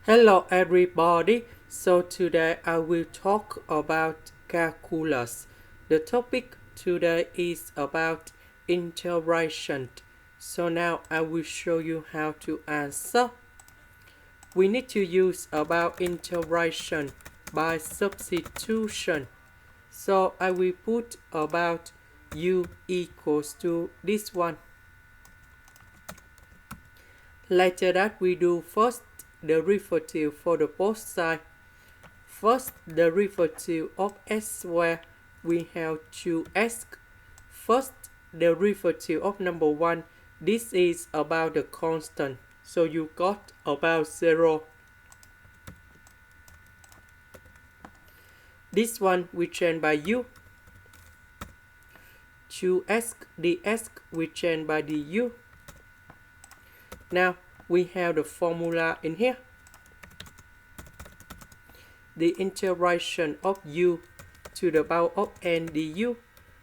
Hello everybody. So today I will talk about calculus. The topic today is about integration. So now I will show you how to answer. We need to use about integration by substitution. So I will put about u equals to this one. Later that we do first derivative for the both sides. First derivative of s squared, we have to ask. First derivative of number 1, this is about the constant. So you got about 0. This one we change by u. To ask the s we change by the u. Now we have the formula in here. The integration of u to the power of n du,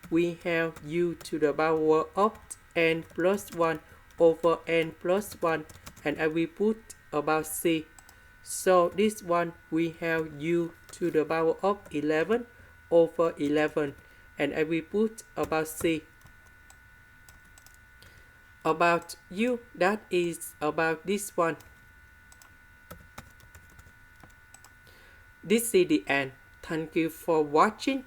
we have u to the power of n plus 1 over n plus 1, and I will put about c. So this one we have u to the power of 11 over 11, and I will put about c. About u, that is about this one. This is the end. Thank you for watching.